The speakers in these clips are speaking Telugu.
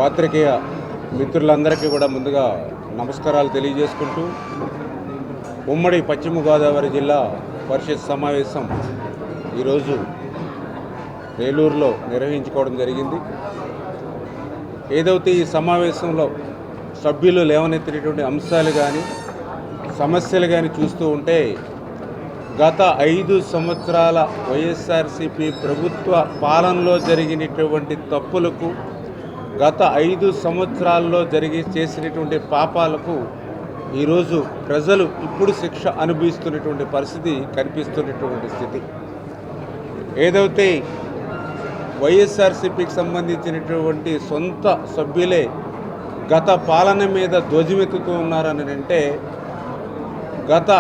పాత్రికేయ మిత్రులందరికీ కూడా ముందుగా నమస్కారాలు తెలియజేసుకుంటూ ఉమ్మడి పశ్చిమ గోదావరి జిల్లా పరిషత్ సమావేశం ఈరోజు ఏలూరులో నిర్వహించుకోవడం జరిగింది. ఏదైతే ఈ సమావేశంలో సభ్యులు లేవనెత్తినటువంటి అంశాలు కానీ సమస్యలు కానీ చూస్తూ ఉంటే గత 5 సంవత్సరాల వైఎస్ఆర్సీపీ ప్రభుత్వ పాలనలో జరిగినటువంటి తప్పులకు, గత 5 సంవత్సరాల్లో చేసినటువంటి పాపాలకు ఈరోజు ప్రజలు ఇప్పుడు శిక్ష అనుభవిస్తున్నటువంటి పరిస్థితి కనిపిస్తున్నటువంటి స్థితి. ఏదైతే వైఎస్ఆర్సీపీకి సంబంధించినటువంటి సొంత సభ్యులే గత పాలన మీద ధ్వజమెత్తుతూ ఉన్నారని అంటే గత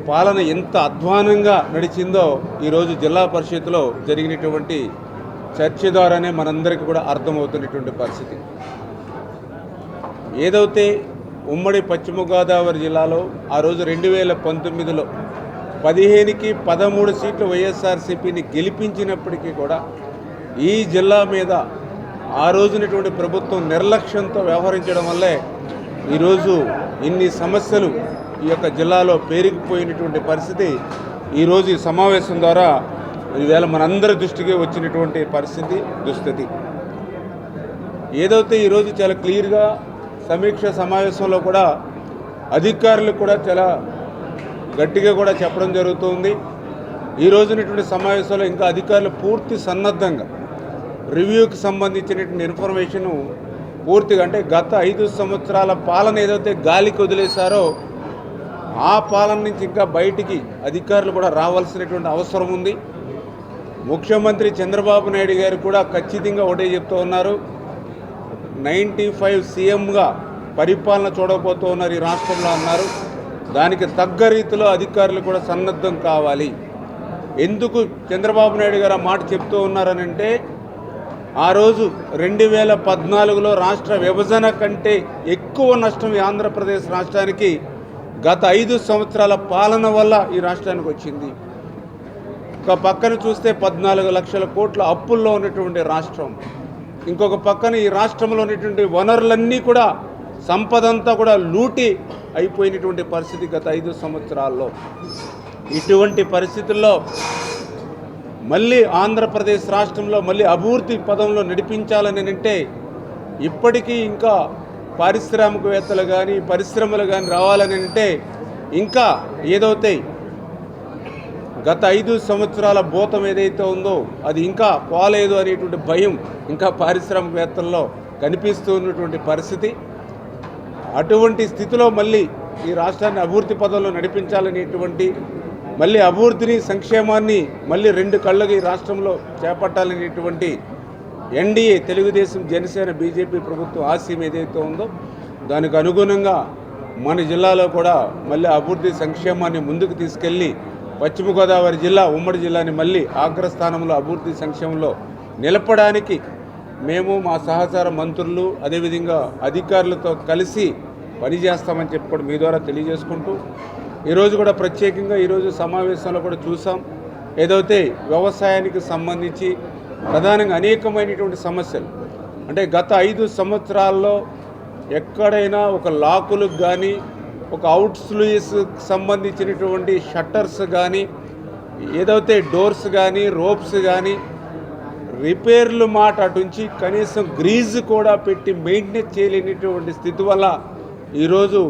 పాలన ఎంత అధ్వానంగా నడిచిందో ఈరోజు జిల్లా పరిషత్లో జరిగినటువంటి చర్చ ద్వారానే మనందరికీ కూడా అర్థమవుతున్నటువంటి పరిస్థితి. ఏదైతే ఉమ్మడి పశ్చిమ గోదావరి జిల్లాలో ఆ రోజు 2019లో 15కి 13 సీట్లు వైఎస్ఆర్సీపీని గెలిపించినప్పటికీ కూడా ఈ జిల్లా మీద ఆ రోజునటువంటి ప్రభుత్వం నిర్లక్ష్యంతో వ్యవహరించడం వల్లే ఈరోజు ఇన్ని సమస్యలు ఈ యొక్క జిల్లాలో పేరుకుపోయినటువంటి పరిస్థితి ఈరోజు ఈ సమావేశం ద్వారా ఈవేళ మనందరి దృష్టికి వచ్చినటువంటి దుస్థితి. ఏదైతే ఈరోజు చాలా క్లియర్గా సమీక్ష సమావేశంలో కూడా అధికారులు కూడా చాలా గట్టిగా కూడా చెప్పడం జరుగుతుంది. ఈ రోజునటువంటి సమావేశంలో ఇంకా అధికారులు పూర్తి సన్నద్ధంగా రివ్యూకి సంబంధించినటువంటి ఇన్ఫర్మేషను పూర్తిగా, అంటే గత 5 సంవత్సరాల పాలన ఏదైతే గాలికి వదిలేశారో ఆ పాలన నుంచి ఇంకా బయటికి అధికారులు కూడా రావాల్సినటువంటి అవసరం ఉంది. ముఖ్యమంత్రి చంద్రబాబు నాయుడు గారు కూడా ఖచ్చితంగా ఒకటే చెప్తూ ఉన్నారు, 95 సీఎంగా పరిపాలన చూడబోతూ ఉన్నారు ఈ రాష్ట్రంలో అన్నారు. దానికి తగ్గ రీతిలో అధికారులు కూడా సన్నద్ధం కావాలి. ఎందుకు చంద్రబాబు నాయుడు గారు ఆ మాట చెప్తూ ఉన్నారనంటే ఆ రోజు 2014లో రాష్ట్ర విభజన కంటే ఎక్కువ నష్టం ఈ ఆంధ్రప్రదేశ్ రాష్ట్రానికి గత 5 సంవత్సరాల పాలన వల్ల ఈ రాష్ట్రానికి వచ్చింది. ఒక పక్కన చూస్తే 14 లక్షల కోట్ల అప్పుల్లో ఉన్నటువంటి రాష్ట్రం, ఇంకొక పక్కన ఈ రాష్ట్రంలో ఉన్నటువంటి వనరులన్నీ కూడా సంపదంతా కూడా లూటి అయిపోయినటువంటి పరిస్థితి గత 5 సంవత్సరాల్లో. ఇటువంటి పరిస్థితుల్లో మళ్ళీ ఆంధ్రప్రదేశ్ రాష్ట్రంలో మళ్ళీ అభివృద్ధి పదంలో నడిపించాలని అంటే ఇప్పటికీ ఇంకా పారిశ్రామికవేత్తలు కానీ పరిశ్రమలు కానీ రావాలని అంటే ఇంకా ఏదైతే గత 5 సంవత్సరాల భూతం ఏదైతే ఉందో అది ఇంకా పోలేదు అనేటువంటి భయం ఇంకా పారిశ్రామికవేత్తల్లో కనిపిస్తూ ఉన్నటువంటి పరిస్థితి. అటువంటి స్థితిలో మళ్ళీ ఈ రాష్ట్రాన్ని అభివృద్ధి పదంలో నడిపించాలనేటువంటి, మళ్ళీ అభివృద్ధిని సంక్షేమాన్ని మళ్ళీ 2 కళ్ళగా ఈ రాష్ట్రంలో చేపట్టాలనేటువంటి ఎన్డీఏ తెలుగుదేశం జనసేన బీజేపీ ప్రభుత్వం ఆశయం ఏదైతే ఉందో దానికి అనుగుణంగా మన జిల్లాలో కూడా మళ్ళీ అభివృద్ధి సంక్షేమాన్ని ముందుకు తీసుకెళ్ళి పశ్చిమ గోదావరి జిల్లా ఉమ్మడి జిల్లాని మళ్ళీ అగ్రస్థానంలో అభివృద్ధి సంక్షేమంలో నిలపడానికి మేము మా సహచార మంత్రులు అదేవిధంగా అధికారులతో కలిసి పనిచేస్తామని చెప్పి కూడా మీ ద్వారా తెలియజేసుకుంటూ ఈరోజు కూడా ప్రత్యేకంగా ఈరోజు సమావేశంలో కూడా చూసాం. ఏదైతే వ్యవసాయానికి సంబంధించి ప్రధానంగా అనేకమైనటువంటి సమస్యలు, అంటే గత 5 సంవత్సరాల్లో ఎక్కడైనా ఒక లాకులకు కానీ ఒక అవుట్స్లూయిస్కి సంబంధించినటువంటి షట్టర్స్ కానీ ఏదైతే డోర్స్ కానీ రోప్స్ కానీ రిపేర్లు మాట అటుంచి కనీసం గ్రీజ్ కూడా పెట్టి మెయింటెనెన్స్ చేయలేనటువంటి స్థితి వల్ల ఈరోజు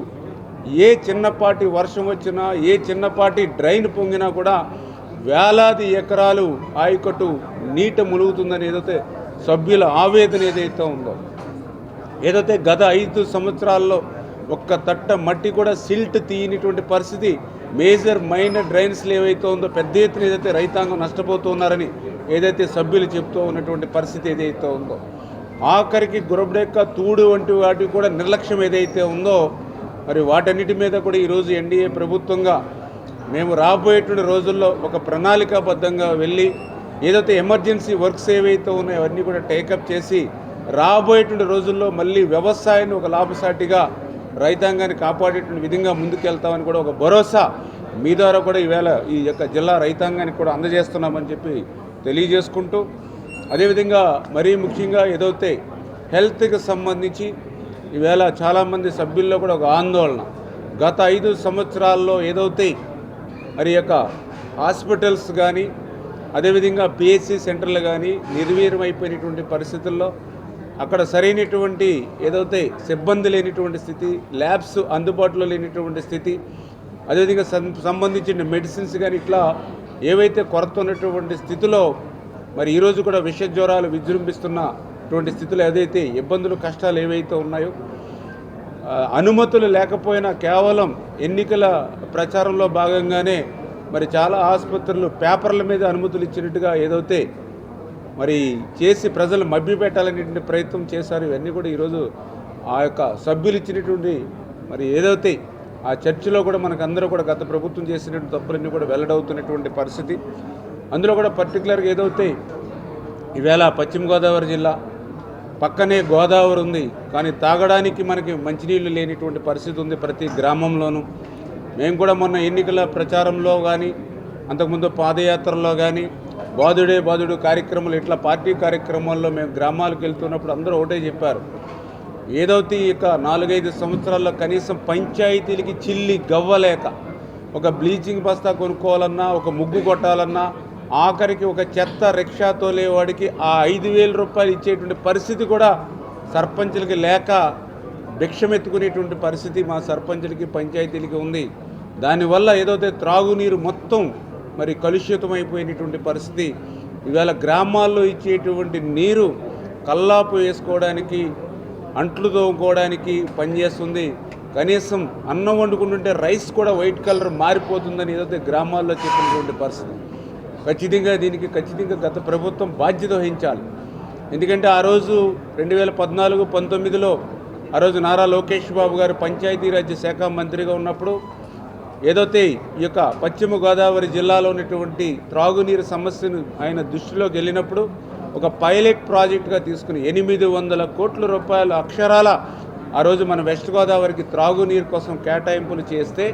ఏ చిన్నపాటి వర్షం వచ్చినా ఏ చిన్నపాటి డ్రైన్ పొంగినా కూడా వేలాది ఎకరాలు ఆయకట్టు నీట ములుగుతుందని ఏదైతే సభ్యుల ఆవేదన ఏదైతే ఉందో, ఏదైతే గత 5 సంవత్సరాల్లో ఒక్క తట్ట మట్టి కూడా సిల్ట్ తీయనిటువంటి పరిస్థితి, మేజర్ మైనర్ డ్రైన్స్లు ఏవైతే ఉందో పెద్ద ఎత్తున ఏదైతే రైతాంగం నష్టపోతున్నారని ఏదైతే సభ్యులు చెప్తూ ఉన్నటువంటి పరిస్థితి ఏదైతే ఉందో, ఆఖరికి గురబడెక్క తూడు వంటి వాటికి కూడా నిర్లక్ష్యం ఏదైతే ఉందో మరి వాటన్నిటి మీద కూడా ఈరోజు ఎన్డీఏ ప్రభుత్వంగా మేము రాబోయేటువంటి రోజుల్లో ఒక ప్రణాళికాబద్ధంగా వెళ్ళి ఏదైతే ఎమర్జెన్సీ వర్క్స్ ఏవైతే ఉన్నాయో అవన్నీ కూడా టేకప్ చేసి రాబోయేటువంటి రోజుల్లో మళ్ళీ వ్యవసాయాన్ని ఒక లాభసాటిగా రైతాంగాన్ని కాపాడేటువంటి విధంగా ముందుకెళ్తామని కూడా ఒక భరోసా మీ ద్వారా కూడా ఈవేళ ఈ యొక్క జిల్లా రైతాంగానికి కూడా అందజేస్తున్నామని చెప్పి తెలియజేసుకుంటూ, అదేవిధంగా మరీ ముఖ్యంగా ఏదైతే హెల్త్కి సంబంధించి ఈవేళ చాలామంది సభ్యుల్లో కూడా ఒక ఆందోళన. గత 5 సంవత్సరాల్లో ఏదైతే మరి యొక్క హాస్పిటల్స్ కానీ అదేవిధంగా పిహెచ్సి సెంటర్లు కానీ నిర్వీర్యమైపోయినటువంటి పరిస్థితుల్లో అక్కడ సరైనటువంటి ఏదైతే సిబ్బంది లేనిటువంటి స్థితి, ల్యాబ్స్ అందుబాటులో లేనిటువంటి స్థితి, అదేవిధంగా సంబంధించిన మెడిసిన్స్ కానీ ఇట్లా ఏవైతే కొరత ఉన్నటువంటి స్థితిలో మరి ఈరోజు కూడా విష జ్వరాలు విజృంభిస్తున్నటువంటి స్థితిలో ఏదైతే ఇబ్బందులు కష్టాలు ఏవైతే ఉన్నాయో అనుమతులు లేకపోయినా కేవలం ఎన్నికల ప్రచారంలో భాగంగానే మరి చాలా ఆసుపత్రులు పేపర్ల మీద అనుమతులు ఇచ్చినట్టుగా ఏదైతే మరి చేసి ప్రజలు మభ్యపెట్టాలనేటువంటి ప్రయత్నం చేశారు. ఇవన్నీ కూడా ఈరోజు ఆ యొక్క సభ్యులు ఇచ్చినటువంటి మరి ఏదైతే ఆ చర్చలో కూడా మనకందరూ కూడా గత ప్రభుత్వం చేసినటువంటి తప్పులన్నీ కూడా వెల్లడవుతున్నటువంటి పరిస్థితి. అందులో కూడా పర్టికులర్గా ఏదైతే ఈవేళ పశ్చిమ గోదావరి జిల్లా పక్కనే గోదావరి ఉంది, కానీ తాగడానికి మనకి మంచినీళ్ళు లేనిటువంటి పరిస్థితి ఉంది ప్రతి గ్రామంలోనూ. మేము కూడా మొన్న ఎన్నికల ప్రచారంలో కానీ అంతకుముందు పాదయాత్రలో కానీ బాదుడు కార్యక్రమాలు ఇట్లా పార్టీ కార్యక్రమాల్లో మేము గ్రామాలకు వెళ్తున్నప్పుడు అందరూ ఒకటే చెప్పారు, ఏదైతే ఇక 4-5 సంవత్సరాల్లో కనీసం పంచాయతీలకి చిల్లి గవ్వలేక ఒక బ్లీచింగ్ బస్తా కొనుక్కోవాలన్నా, ఒక ముగ్గు కొట్టాలన్నా, ఆఖరికి ఒక చెత్త రిక్షా తోలేవాడికి ఆ 5,000 రూపాయలు ఇచ్చేటువంటి పరిస్థితి కూడా సర్పంచులకి లేక భిక్షమెత్తుకునేటువంటి పరిస్థితి మా సర్పంచులకి పంచాయతీలకి ఉంది. దానివల్ల ఏదైతే త్రాగునీరు మొత్తం మరి కలుషితమైపోయినటువంటి పరిస్థితి. ఈవేళ గ్రామాల్లో ఇచ్చేటువంటి నీరు కల్లాపు వేసుకోవడానికి, అంట్లు తోముకోవడానికి పనిచేస్తుంది. కనీసం అన్నం వండుకుంటుంటే రైస్ కూడా వైట్ కలర్ మారిపోతుందని ఏదైతే గ్రామాల్లో చెప్పినటువంటి పరిస్థితి. దీనికి ఖచ్చితంగా గత ప్రభుత్వం బాధ్యత వహించాలి. ఎందుకంటే ఆ రోజు 2014-19లో ఆ రోజు నారా లోకేష్ బాబు గారు పంచాయతీరాజ్ శాఖ మంత్రిగా ఉన్నప్పుడు ఏదైతే ఈ యొక్క పశ్చిమ గోదావరి జిల్లాలో ఉన్నటువంటి త్రాగునీరు సమస్యను ఆయన దృష్టిలోకి వెళ్ళినప్పుడు ఒక పైలట్ ప్రాజెక్టుగా తీసుకుని 800 కోట్ల రూపాయలు అక్షరాల ఆ రోజు మన వెస్ట్ గోదావరికి త్రాగునీరు కోసం కేటాయింపులు చేస్తే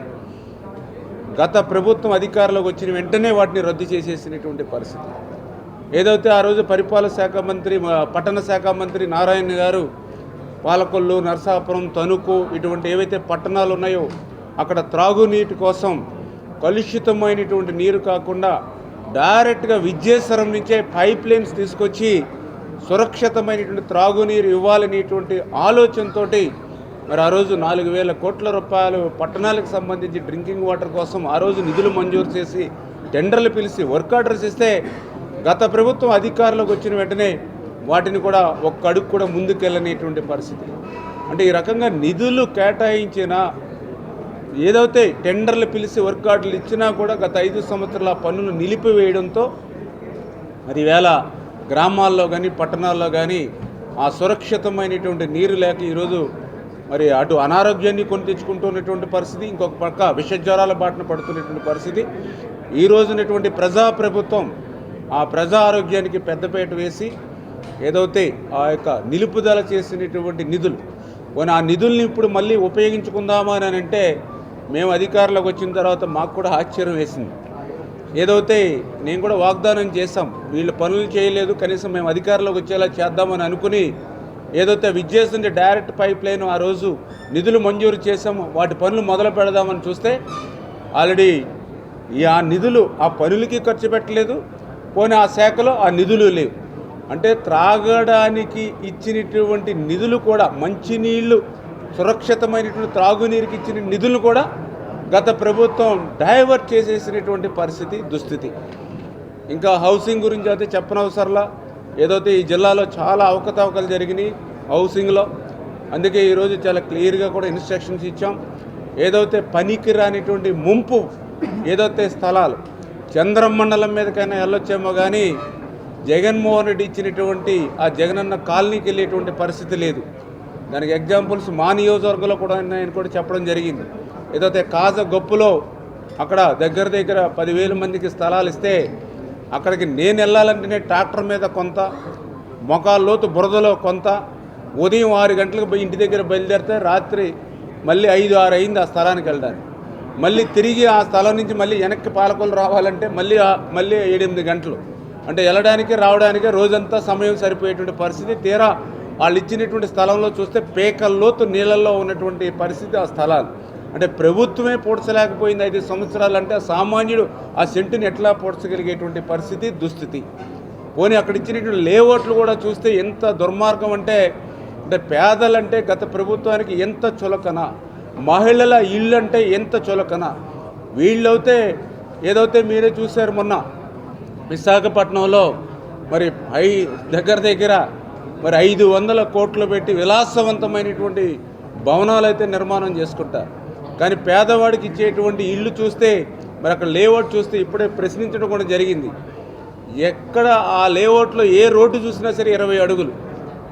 గత ప్రభుత్వం అధికారంలోకి వచ్చిన వెంటనే వాటిని రద్దు చేసేసినటువంటి పరిస్థితి. ఏదైతే ఆ రోజు పరిపాలన శాఖ మంత్రి, పట్టణ శాఖ మంత్రి నారాయణ గారు పాలకొల్లు, నరసాపురం, తణుకు ఇటువంటి ఏవైతే పట్టణాలు ఉన్నాయో అక్కడ త్రాగునీటి కోసం కలుషితమైనటువంటి నీరు కాకుండా డైరెక్ట్గా విద్యేశ్వరం నుంచే పైప్ లైన్స్ తీసుకొచ్చి సురక్షితమైనటువంటి త్రాగునీరు ఇవ్వాలనేటువంటి ఆలోచనతో మరి ఆ రోజు 4,000 కోట్ల రూపాయలు పట్టణాలకు సంబంధించి డ్రింకింగ్ వాటర్ కోసం ఆ రోజు నిధులు మంజూరు చేసి టెండర్లు పిలిచి వర్క్ ఆర్డర్స్ ఇస్తే గత ప్రభుత్వం అధికారంలోకి వచ్చిన వెంటనే వాటిని కూడా ఒక్క అడుగు కూడా ముందుకెళ్ళనేటువంటి పరిస్థితి. అంటే ఈ రకంగా నిధులు కేటాయించిన ఏదైతే టెండర్లు పిలిచి వర్క్ ఆర్డర్లు ఇచ్చినా కూడా గత 5 సంవత్సరాల పన్నులు నిలిపివేయడంతో మరి ఈవేళ గ్రామాల్లో కానీ పట్టణాల్లో కానీ ఆ సురక్షితమైనటువంటి నీరు లేక ఈరోజు మరి అటు అనారోగ్యాన్ని కొని తెచ్చుకుంటున్నటువంటి పరిస్థితి, ఇంకొక పక్క విషజ్వరాల బాటన పడుతున్నటువంటి పరిస్థితి. ఈ రోజునటువంటి ప్రజాప్రభుత్వం ఆ ప్రజా ఆరోగ్యానికి పెద్దపీట వేసి ఏదైతే ఆ యొక్క నిలుపుదల చేసినటువంటి నిధులు ఆ నిధుల్ని ఇప్పుడు మళ్ళీ ఉపయోగించుకుందామా అని అంటే మేము అధికారంలోకి వచ్చిన తర్వాత మాకు కూడా ఆశ్చర్యం వేసింది. ఏదైతే నేను కూడా వాగ్దానం చేశాం, వీళ్ళు పనులు చేయలేదు, కనీసం మేము అధికారంలోకి వచ్చేలా చేద్దామని అనుకుని ఏదైతే విద్యేశ్వరి డైరెక్ట్ పైప్ లైన్ ఆ రోజు నిధులు మంజూరు చేసాము, వాటి పనులు మొదలు పెడదామని చూస్తే ఆల్రెడీ ఆ నిధులు ఆ పనులకి ఖర్చు పెట్టలేదు, పోనీ ఆ శాఖలో ఆ నిధులు లేవు. అంటే త్రాగడానికి ఇచ్చినటువంటి నిధులు కూడా, మంచినీళ్ళు సురక్షితమైనటువంటి త్రాగునీరుకి ఇచ్చిన నిధులు కూడా గత ప్రభుత్వం డైవర్ట్ చేసేసినటువంటి పరిస్థితి, దుస్థితి. ఇంకా హౌసింగ్ గురించి అయితే చెప్పనవసరంలా. ఏదైతే ఈ జిల్లాలో చాలా అవకతవకలు జరిగినాయి హౌసింగ్లో, అందుకే ఈరోజు చాలా క్లియర్గా కూడా ఇన్స్ట్రక్షన్స్ ఇచ్చాం. ఏదైతే పనికి రానిటువంటి ముంపు ఏదైతే స్థలాలు చంద్రమండలం మీదకైనా వెళ్ళొచ్చేమో కానీ జగన్మోహన్ రెడ్డి ఇచ్చినటువంటి ఆ జగనన్న కాలనీకి వెళ్ళేటువంటి పరిస్థితి లేదు. దానికి ఎగ్జాంపుల్స్ మా నియోజకవర్గంలో కూడా నేను కూడా చెప్పడం జరిగింది. ఏదైతే కాజగొప్పులో అక్కడ దగ్గర 10,000 మందికి స్థలాలు ఇస్తే అక్కడికి నేను వెళ్ళాలంటేనే ట్రాక్టర్ మీద కొంత, మొకాల్లోతు బురదలో కొంత, ఉదయం 6 గంటలకు ఇంటి దగ్గర బయలుదేరితే రాత్రి మళ్ళీ 5-6 అయింది ఆ స్థలానికి వెళ్ళడానికి. మళ్ళీ తిరిగి ఆ స్థలం నుంచి మళ్ళీ వెనక్కి పాలకొల్లు రావాలంటే మళ్ళీ 7-8 గంటలు. అంటే వెళ్ళడానికి రావడానికి రోజంతా సమయం సరిపోయేటువంటి పరిస్థితి. తీరా వాళ్ళు ఇచ్చినటువంటి స్థలంలో చూస్తే పేకల్లోతు నీళ్ళల్లో ఉన్నటువంటి పరిస్థితి ఆ స్థలాలు. అంటే ప్రభుత్వమే పూడ్చలేకపోయింది 5 సంవత్సరాలు అంటే సామాన్యుడు ఆ సెంటుని ఎట్లా పూడ్చగలిగేటువంటి పరిస్థితి, దుస్థితి. పోనీ అక్కడ ఇచ్చినటువంటి లేఅవుట్లు కూడా చూస్తే ఎంత దుర్మార్గం అంటే పేదలంటే గత ప్రభుత్వానికి ఎంత చులకన, మహిళల ఇళ్ళు అంటే ఎంత చులకన. వీళ్ళైతే ఏదైతే మీరే చూశారు మొన్న విశాఖపట్నంలో మరి దగ్గర మరి 500 కోట్లు పెట్టి విలాసవంతమైనటువంటి భవనాలు అయితే నిర్మాణం చేసుకుంటారు. కానీ పేదవాడికి ఇచ్చేటువంటి ఇల్లు చూస్తే మరి అక్కడ లేఅవుట్ చూస్తే ఇప్పుడే ప్రశ్నించడం కూడా జరిగింది. ఎక్కడ ఆ లేఅవుట్లో ఏ రోడ్డు చూసినా సరే 20 అడుగులు,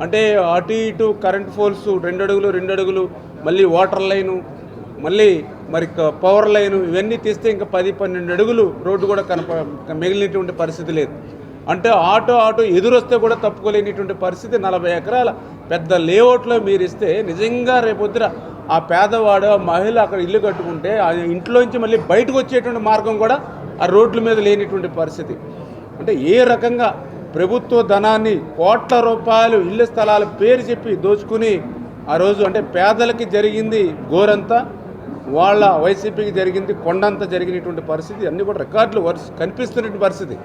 అంటే అటు ఇటు కరెంట్ పోల్స్ 2 అడుగులు 2 అడుగులు, మళ్ళీ వాటర్ లైను, మళ్ళీ మరి పవర్ లైను, ఇవన్నీ తీస్తే ఇంకా 10-12 అడుగులు రోడ్డు కూడా మిగిలినటువంటి పరిస్థితి లేదు. అంటే ఆటో ఎదురొస్తే కూడా తప్పుకోలేనిటువంటి పరిస్థితి. 40 ఎకరాల పెద్ద లేఅవుట్లో మీరు ఇస్తే నిజంగా రేపొద్దున ఆ పేదవాడు ఆ మహిళ అక్కడ ఇల్లు కట్టుకుంటే ఆ ఇంట్లోంచి మళ్ళీ బయటకు వచ్చేటువంటి మార్గం కూడా ఆ రోడ్ల మీద లేనిటువంటి పరిస్థితి. అంటే ఏ రకంగా ప్రభుత్వ ధనాన్ని కోట్ల రూపాయలు ఇళ్ల స్థలాల పేరు చెప్పి దోచుకుని ఆ రోజు అంటే పేదలకి జరిగింది గోరంతా, వాళ్ళ వైసీపీకి జరిగింది కొండంత జరిగినటువంటి పరిస్థితి. అన్నీ కూడా రికార్డులు కనిపిస్తున్నటువంటి పరిస్థితి.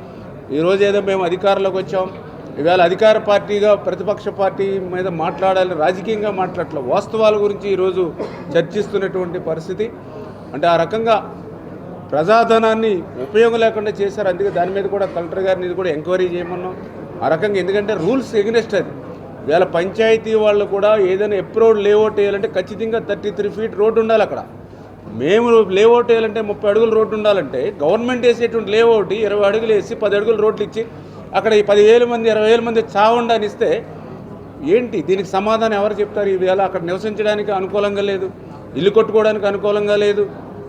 ఈరోజు ఏదో మేము అధికారంలోకి వచ్చాం, ఇవాళ అధికార పార్టీగా ప్రతిపక్ష పార్టీ మీద మాట్లాడాలని రాజకీయంగా మాట్లాడట్ల, వాస్తవాల గురించి ఈరోజు చర్చిస్తున్నటువంటి పరిస్థితి. అంటే ఆ రకంగా ప్రజాధనాన్ని ఉపయోగం లేకుండా చేశారు. అందుకే దాని మీద కూడా కలెక్టర్ గారిని కూడా ఎంక్వైరీ చేయమన్నాం ఆ రకంగా. ఎందుకంటే రూల్స్ ఎగ్నెస్ట్ అది. ఇవాళ పంచాయతీ వాళ్ళు కూడా ఏదైనా అప్రూవ్డ్ లేఅవుట్ వేయాలంటే ఖచ్చితంగా 33 ఫీట్ రోడ్డు ఉండాలి అక్కడ. మేము లేఅవుట్ వేయాలంటే 30 అడుగుల రోడ్డు ఉండాలంటే గవర్నమెంట్ వేసేటువంటి లేఅవుట్ 20 అడుగులు వేసి 10 అడుగుల రోడ్లు ఇచ్చి అక్కడ 10,000 మంది 20,000 మంది చావుండని ఇస్తే ఏంటి? దీనికి సమాధానం ఎవరు చెప్తారు? ఈవేళ అక్కడ నివసించడానికి అనుకూలంగా లేదు, ఇల్లు కొట్టుకోవడానికి అనుకూలంగా లేదు.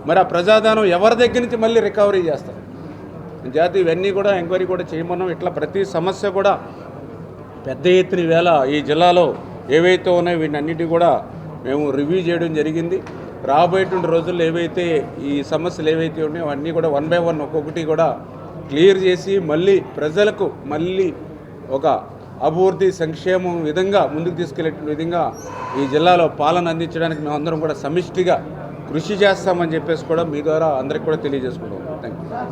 మరి ఆ ప్రజాధనం ఎవరి దగ్గర నుంచి మళ్ళీ రికవరీ చేస్తారు? జాతి ఇవన్నీ కూడా ఎంక్వైరీ కూడా చేయమన్నాం. ఇట్లా ప్రతి సమస్య కూడా పెద్ద ఎత్తున ఈవేళ ఈ జిల్లాలో ఏవైతే ఉన్నాయో వీటన్నిటి కూడా మేము రివ్యూ చేయడం జరిగింది. రాబోయేటువంటి రోజుల్లో ఏవైతే ఈ సమస్యలు ఏవైతే ఉన్నాయో అన్నీ కూడా 1 by 1 ఒక్కొక్కటి కూడా క్లియర్ చేసి మళ్ళీ ప్రజలకు మళ్ళీ ఒక అభివృద్ధి సంక్షేమం విధంగా ముందుకు తీసుకెళ్లే విధంగా ఈ జిల్లాలో పాలన అందించడానికి మేమందరం కూడా సమిష్టిగా కృషి చేస్తామని చెప్పేసి కూడా మీ ద్వారా అందరికీ కూడా తెలియజేసుకుంటాం. Thank you.